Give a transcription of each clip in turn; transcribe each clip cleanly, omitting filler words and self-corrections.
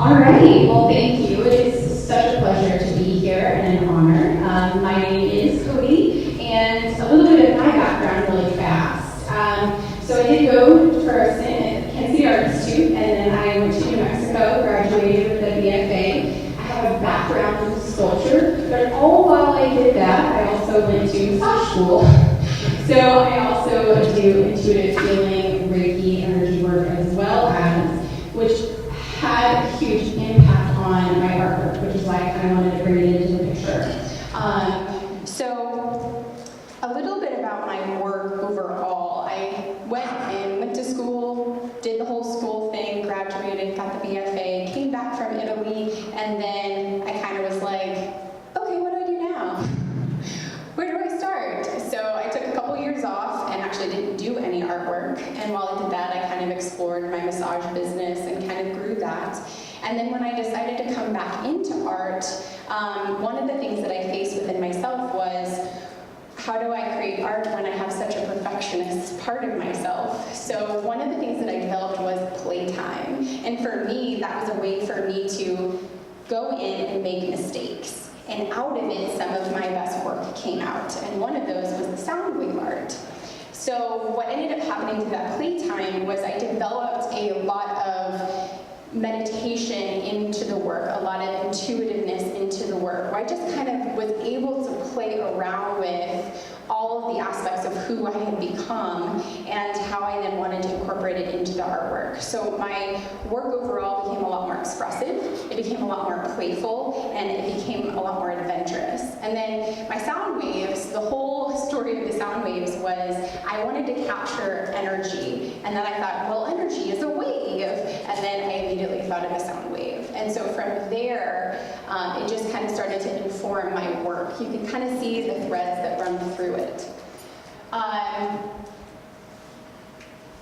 All right, well, thank you. It is such a pleasure to be here and an honor. My name is Codie, and a little bit of my background really fast. So I did go for a stint at Kent State Art Institute, and then I went to New Mexico, graduated with a BFA. I have a background in sculpture, but all while I did that, I also went to massage school. So I also do intuitive healing, Reiki, energy work, as well as, which had a huge impact on my artwork, which is why I kind of wanted to bring it into the picture. So a little bit about my work overall. I went to school, did the whole school thing, graduated, got the BFA, came back from Italy, and then I kind of was like, okay, what do I do now? Where do I start? So I took a couple years off and actually didn't do any artwork. And while I did that, I kind of explored my massage business and kind of grew that. And then when I decided to come back into art, one of the things that I faced within myself was, how do I create art when I have such a perfectionist part of myself? So one of the things that I developed was playtime. And for me, that was a way for me to go in and make mistakes. And out of it, some of my best work came out. And one of those was the sound wave art. So what ended up happening through that playtime was I developed a lot of meditation into the work, a lot of intuitiveness into the work, where I just kind of was able to play around with all of the aspects of who I had become and how I then wanted to incorporate it into the artwork. So my work overall became a lot more expressive, it became a lot more playful, and it became a lot more adventurous. And then my sound waves, the whole story of the sound waves was I wanted to capture energy, and then I thought, well, energy is a wave, and then I immediately thought of a sound wave. And so from there, it just kind of started to inform my work. You can kind of see the threads that run through it.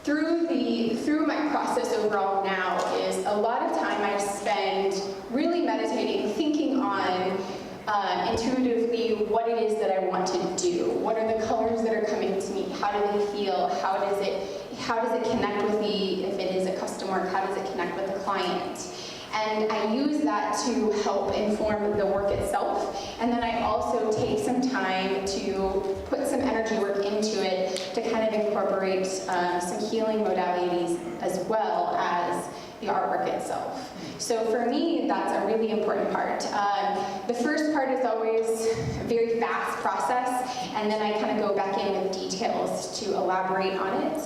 Through my process overall now is a lot of time I spend really meditating, thinking on intuitively what it is that I want to do. What are the colors that are coming to me? How do they feel? How does it connect with me if it is a customer? How does it connect with the client? And I use that to help inform the work itself. And then I also take some time to put some energy work into it to kind of incorporate some healing modalities as well as the artwork itself. So for me, that's a really important part. The first part is always a very fast process, and then I kind of go back in with details to elaborate on it.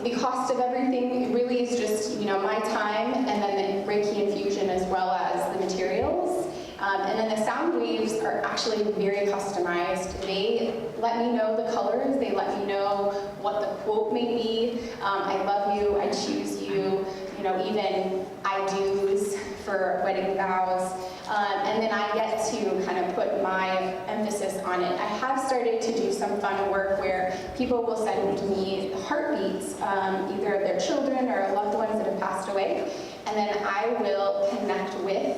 The cost of everything really is just, my time, and then the Reiki infusion as well as the materials. And then the sound waves are actually very customized. They let me know the colors, they let me know what the quote may be. I love you, I choose you, even I do's for wedding vows. And then I get to kind of put my emphasis on it. I have started to do some fun work where people will send me heartbeats, either of their children or loved ones that have passed away, and then I will connect with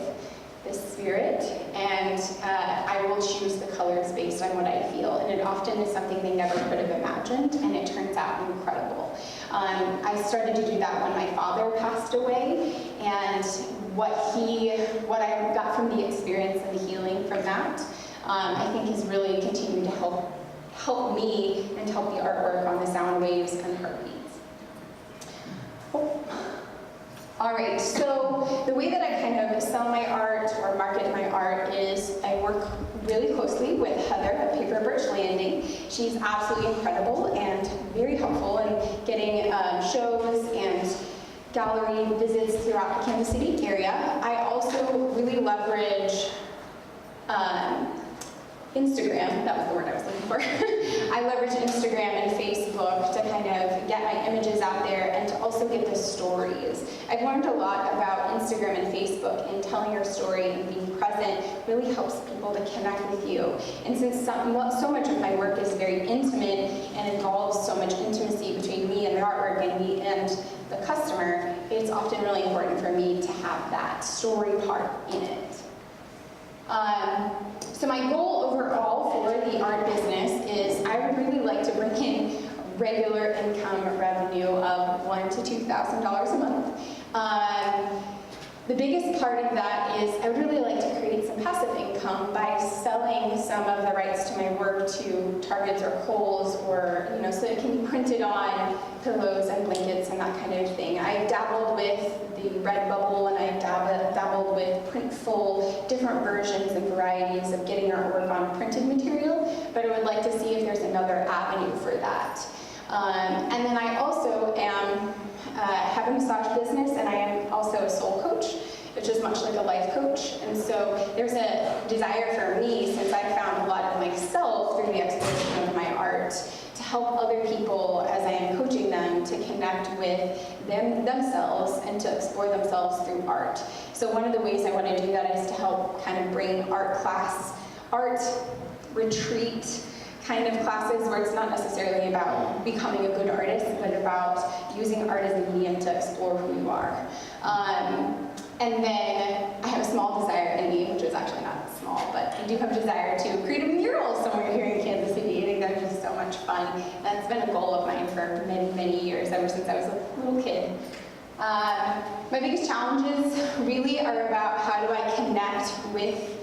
the spirit, and I will choose the colors based on what I feel. And it often is something they never could have imagined, and it turns out incredible. I started to do that when my father passed away, and what I got from the experience and the healing from that, I think has really continued to help me and help the artwork on the sound waves and heartbeats. Oh. All right, so the way that I kind of sell my art or market my art is I work really closely with Heather at Paper Birch Landing. She's absolutely incredible and very helpful in getting shows and gallery visits throughout the Kansas City area. I also really leverage Instagram, that was the word I was looking for. I leverage Instagram and Facebook to kind of get my images out there and to also get the stories. I've learned a lot about Instagram and Facebook, and telling your story and being present really helps people to connect with you. And since so much of my work is very intimate and involves so much intimacy between me and the artwork and me and the customer, it's often really important for me to have that story part in it. So my goal overall for the art business is I would really like to bring in regular income revenue of $1,000 to $2,000 a month. The biggest part of that is I would really like to create some passive income by selling some of the rights to my work to Targets or Kohl's, or so it can be printed on pillows and blankets and that kind of thing. I've dabbled with the Redbubble, and I've dabbled with Printful, different versions and varieties of getting artwork on printed material, but I would like to see if there's another avenue for that. And then I also have a massage business, and I am also a soul coach, which is much like a life coach. And so there's a desire for me, since I found a lot of myself through the exploration of my art, to help other people as I am coaching them to connect with themselves and to explore themselves through art. So one of the ways I want to do that is to help kind of bring art retreat kind of classes where it's not necessarily about becoming a good artist, but about using art as a medium to explore who you are. And then I have a small desire in me, which is actually not small, but I do have a desire to create a mural somewhere here in Kansas City. I think that's just so much fun. That's been a goal of mine for many, many years, ever since I was a little kid. My biggest challenges really are about how do I connect with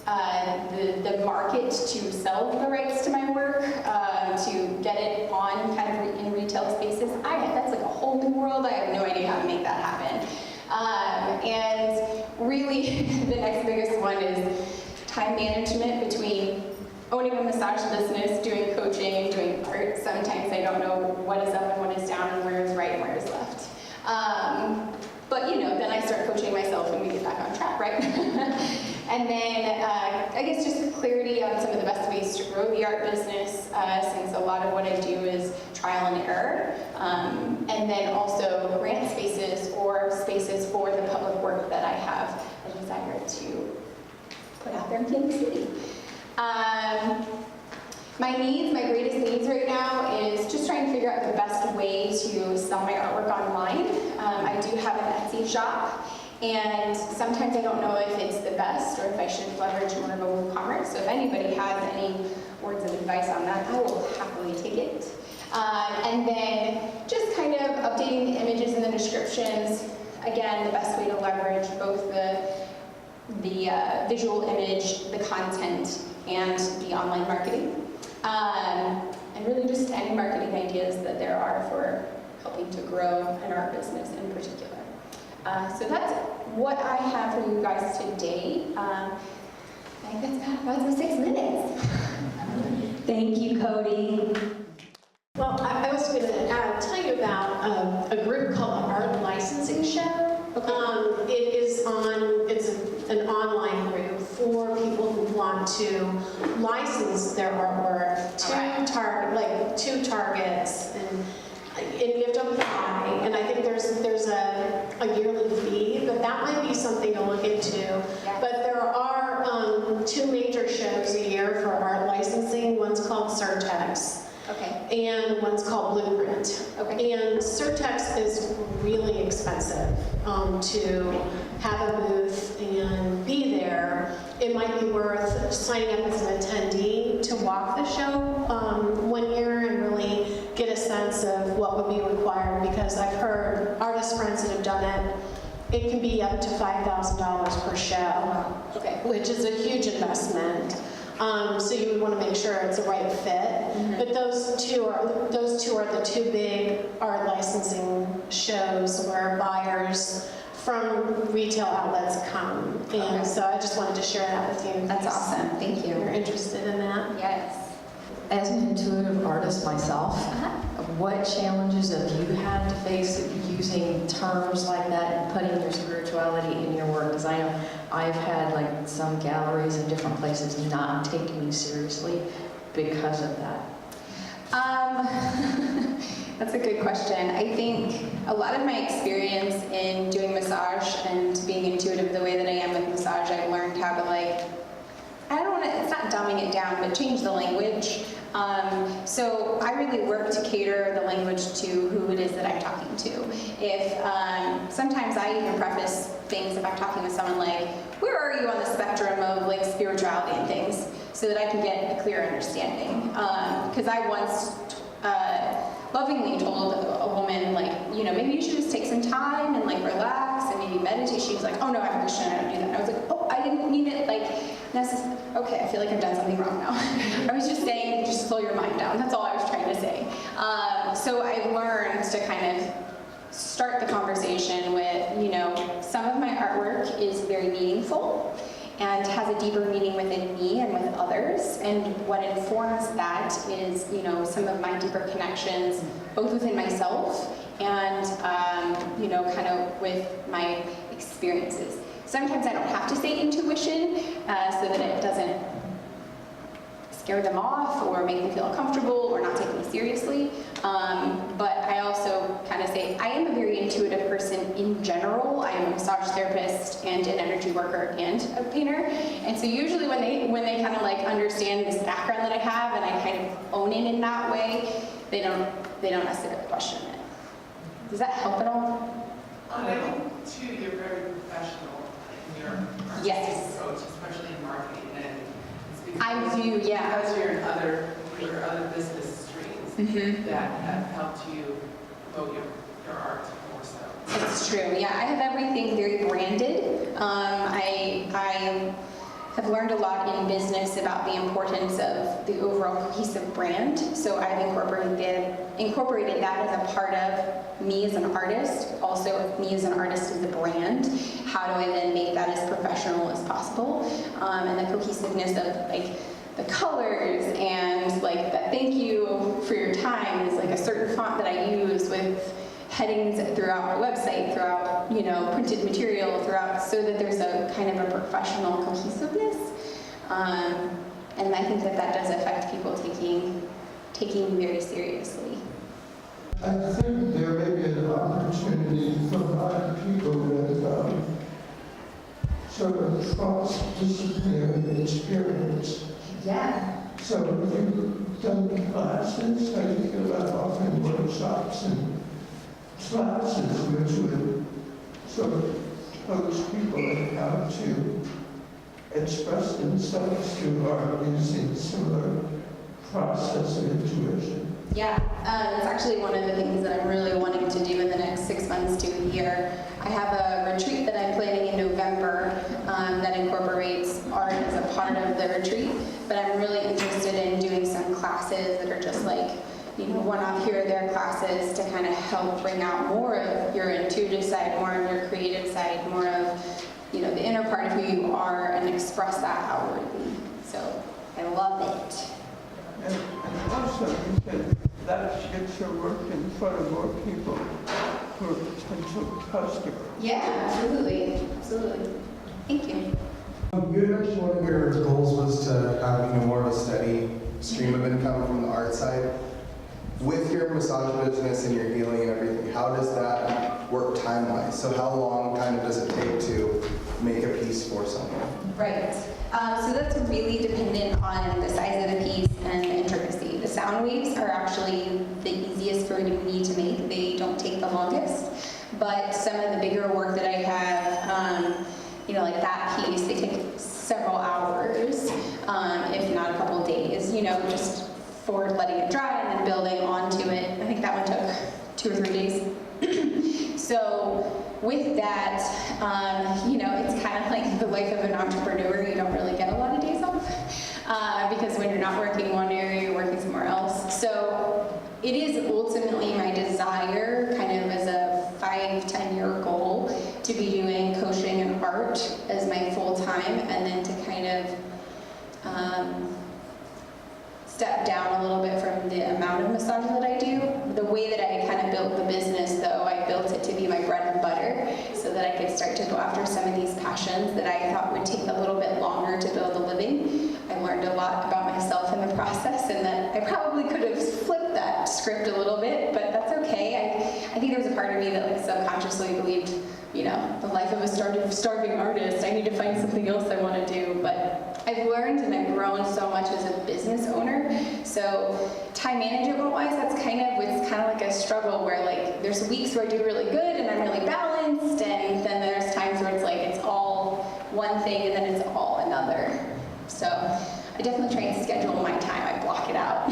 the market to sell the rights to my work, to get it on kind of in retail spaces. That's like a whole new world. I have no idea how to make that happen. And really, the next biggest one is time management between owning a massage business, doing coaching, and doing art. Sometimes I don't know what is up and what is down and where is right and where is left. But then I start coaching myself and we get back on track, right? And then I guess just clarity on some of the best ways to grow the art business, since a lot of what I do is trial and error. And then also grant spaces or spaces for the public work that I have a desire to put out there in Kansas City. My greatest needs right now is just trying to figure out the best way to sell my artwork online. I do have an Etsy shop, and sometimes I don't know if it's the best or if I should leverage more mobile commerce. So if anybody has any words of advice on that, I will happily take it. And then just kind of updating the images and the descriptions. Again, the best way to leverage both the visual image, the content, and the online marketing. And really just any marketing ideas that there are for helping to grow an art business in particular. So that's what I have for you guys today. I think that's about 6 minutes. Thank you, Codie. Well, I was going to tell you about a group called the Art Licensing Show. It's an online group for people who want to license their artwork to Targets, and you have to apply. And I think there's a yearly fee, but that might be something to look into. Yes. But there are 2 major shows a year for art licensing. One's called Surtex. Okay. And one's called Blueprint. Okay. And Surtex is really expensive to have a booth and be there. It might be worth signing up as an attendee to walk the show 1 year and really get a sense of what would be required, because I've heard artist friends that have done it. It can be up to $5,000 per show, Okay. which is a huge investment. So you would want to make sure it's the right fit. Mm-hmm. But those two are the 2 big art licensing shows where buyers from retail outlets come. And Okay. so I just wanted to share that with you. That's awesome. Thank you. If you're interested in that. Yes. As an intuitive artist myself, Uh-huh. what challenges have you had to face using terms like that and putting your spirituality in your work? Because I know I've had some galleries in different places not take me seriously because of that. That's a good question. I think a lot of my experience in doing massage and being intuitive the way that I am with massage, I've learned how to it's not dumbing it down, but change the language. So I really work to cater the language to who it is that I'm talking to. If sometimes I even preface things if I'm talking with someone where are you on the spectrum of spirituality and things, so that I can get a clear understanding. Because I once lovingly told a woman, like, you know, maybe you should just take some time and like relax and maybe meditate. She was like, oh no, I'm Christian, I don't do that. And I was like, oh, I didn't mean it like okay, I feel like I've done something wrong now. I was just saying, just slow your mind down. That's all I was trying to say. So I learned to kind of start the conversation with, you know, some of my artwork is very meaningful and has a deeper meaning within me and with others. And what informs that is, you know, some of my deeper connections, both within myself and, you know, kind of with my experiences. Sometimes I don't have to say intuition so that it doesn't scare them off or make them feel uncomfortable or not take me seriously. But I also kind of say I am a very intuitive person in general. I am a massage therapist and an energy worker and a painter. And so usually when they kind of like understand this background that I have and I kind of own it in that way, they don't necessarily question it. Does that help at all? And I think too, you're very professional in your Yes. approach, especially in marketing, and it's because I do, yeah. because you're in other business streams that have helped you promote your art more so. It's true, yeah. I have everything very branded. I have learned a lot in business about the importance of the overall cohesive brand. So I've incorporated that as a part of me as an artist, also me as an artist as a brand. How do I then make that as professional as possible? And the cohesiveness of like the colors and like the thank you for your time is like a certain font that I use with headings throughout my website, throughout, you know, printed material, throughout, so that there's a kind of a professional cohesiveness. And I think that does affect people taking me very seriously. I think there may be an opportunity for a lot of people with sort of cross-disciplinary experience. Yeah. So you've done classes, I think about often workshops and classes which would sort of coach people in how to express themselves through art using similar process of intuition. Yeah, it's actually one of the things that I'm really wanting to do in the next 6 months to a year. I have a retreat that I'm planning in November that incorporates art as a part of the retreat, but I'm really interested in doing some classes that are just like, you know, one-off here or there classes to kind of help bring out more of your intuitive side, more of your creative side, more of, you know, the inner part of who you are and express that outwardly. So I love it. And also, you said that gets your work in front of more people for potential customers. Yeah, absolutely, absolutely. Thank you. You had mentioned one of your goals was to have more of a steady stream of income from the art side. With your massage business and your healing and everything, how does that work time-wise? So how long kind of does it take to make a piece for someone? Right. So that's really dependent on the size of the piece and the intricacy. The sound waves are actually the easiest for me to make. They don't take the longest. But some of the bigger work that I have, you know, like that piece, they take several hours, if not a couple of days, you know, just for letting it dry and then building onto it. I think that one took 2 or 3 days. So with that, you know, it's kind of like the life of an entrepreneur. You don't really get a lot of days off because when you're not working in one area, you're working somewhere else. So it is ultimately my desire, kind of as a 5-10 year goal, to be doing coaching and art as my full time, and then to kind of step down a little bit from the amount of massage that I do. The way that I kind of built the business, though, I built it to be my bread and butter so that I could start to go after some of these passions that I thought would take a little bit longer to build a living. I learned a lot about myself in the process, and that I probably could have flipped that script a little bit, but that's okay. I think there was a part of me that like subconsciously believed, you know, the life of a starving artist, I need to find something else I want to do. But I've learned and I've grown so much as a business owner. So time management-wise, it's kind of like a struggle where like there's weeks where I do really good and I'm really balanced, and then there's times where it's like it's all one thing and then it's all another. So I definitely try and schedule my time. I block it out.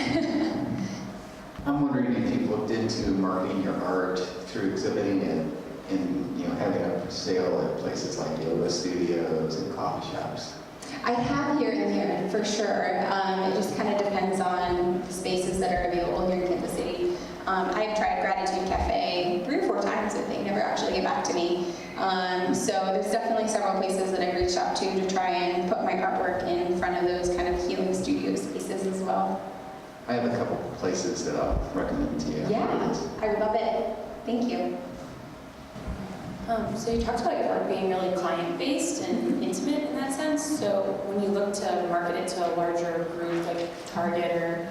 I'm wondering if you've looked into marketing your art through exhibiting it and having it for sale at places like yoga studios and coffee shops. I have here and there, for sure. It just kind of depends on the spaces that are available here in Kansas City. I've tried Gratitude Cafe 3 or 4 times, but they never actually get back to me. So there's definitely several places that I've reached out to try and put my artwork in front of those kind of healing studio spaces as well. I have a couple places that I'll recommend to you. Yeah, I would love it. Thank you. So you talked about your work being really client-based and intimate in that sense. So when you look to market it to a larger group like Target or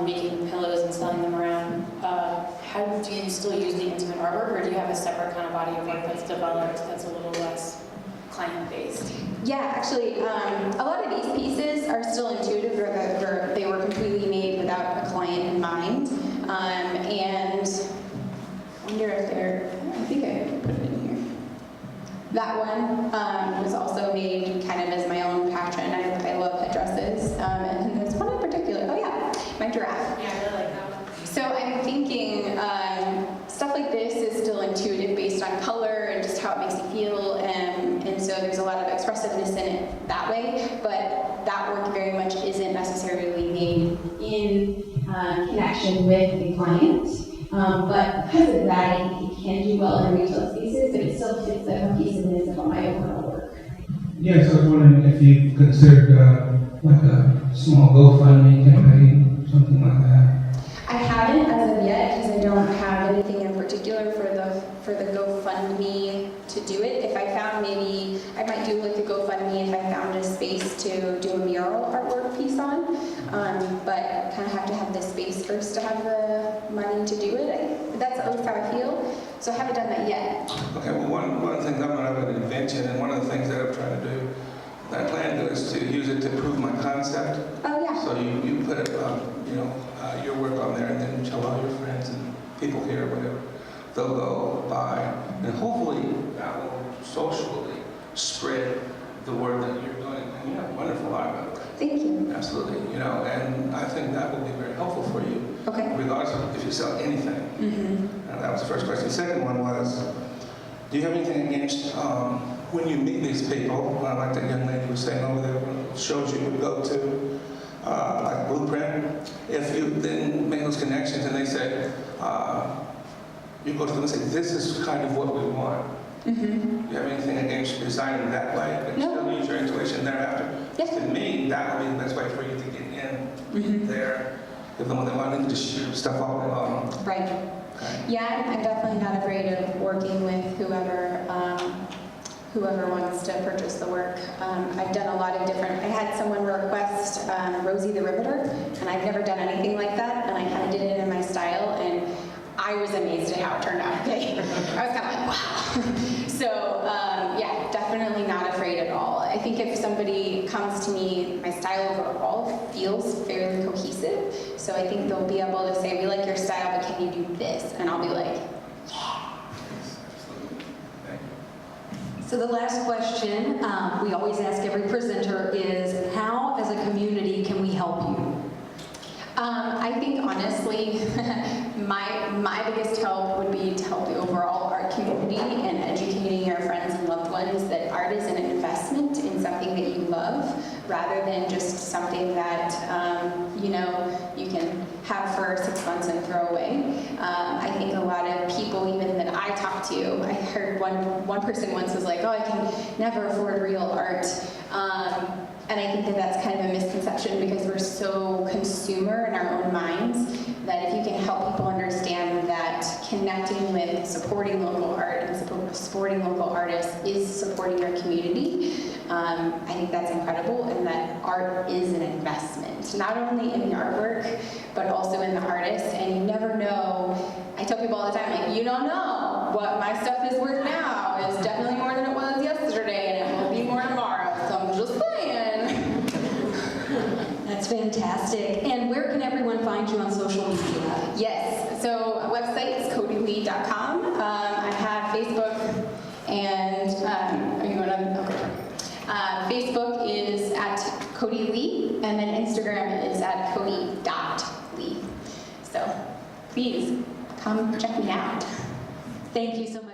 making pillows and selling them around, how do you still use the intimate artwork, or do you have a separate kind of body of work that's developed that's a little less client-based? Yeah, actually, a lot of these pieces are still intuitive, or they were completely made without a client in mind. And I wonder if they're, I think I put it in here. That one was also made kind of as my own passion. I love headdresses. And there's one in particular, oh yeah, my giraffe. Yeah, I really like that one. So I'm thinking stuff like this is still intuitive based on color and just how it makes you feel, and so there's a lot of expressiveness in it that way, but that work very much isn't necessarily made in connection with the client. But because of that, I think it can do well in retail spaces, but it still fits the cohesiveness of my overall work. Yes, I was wondering if you considered like a small GoFundMe campaign, something like that. I haven't as of yet because I don't have anything in particular for the GoFundMe to do it. If I found, maybe I might do like a GoFundMe if I found a space to do a mural artwork piece on. But kind of have to have the space first to have the money to do it. That's at least how I feel. So I haven't done that yet. Okay, well, one of the things I'm going to have an invention, and one of the things that I'm trying to do, that I plan to do, is to use it to prove my concept. Oh yeah. So you put it, your work on there, and then tell all your friends and people here, whatever. They'll go buy, and hopefully that will socially spread the word that you're doing. And you have wonderful art, by the way. Thank you. Absolutely, and I think that will be very helpful for you. Okay. Regardless of if you sell anything. Mm-hmm. And that was the first question. The second one was, do you have anything against when you meet these people, like that young lady was saying over there, shows you would go to, like Blueprint, if you then make those connections and they say, you go to them and say, this is kind of what we want. Mm-hmm. Do you have anything against designing that way, but No. still use your intuition thereafter? Yes. To me, that would be the best way for you to get in Mm-hmm. there. If they want to just shoot stuff all day long. Right. Okay. Yeah, I'm definitely not afraid of working with whoever wants to purchase the work. I've done a lot of different, I had someone request Rosie the Riveter, and I've never done anything like that, and I kind of did it in my style, and I was amazed at how it turned out. I was kind of like, wow. So yeah, definitely not afraid at all. I think if somebody comes to me, my style overall feels fairly cohesive, so I think they'll be able to say, we like your style, but can you do this? And I'll be like, yeah. Absolutely. Thank you. So the last question we always ask every presenter is, how as a community can we help you? I think honestly, my biggest help would be to help the overall art community and educating our friends and loved ones that art is an investment in something that you love, rather than just something that you can have for 6 months and throw away. I think a lot of people, even that I talk to, I heard one person once was like, oh, I can never afford real art. And I think that that's kind of a misconception because we're so consumer in our own minds that if you can help people understand that connecting with supporting local art and supporting local artists is supporting your community, I think that's incredible, and that art is an investment, not only in the artwork, but also in the artist. And you never know, I tell people all the time, like, you don't know what my stuff is worth now. It's definitely more than it was yesterday, and it will be more tomorrow, so I'm just saying. That's fantastic. And where can everyone find you on social media? Yes, so website is CodieLea.com. I have Facebook and, are you going on? Okay. Facebook is at Codie Lea, and then Instagram is at Codie.Lea. So please come check me out. Thank you so much.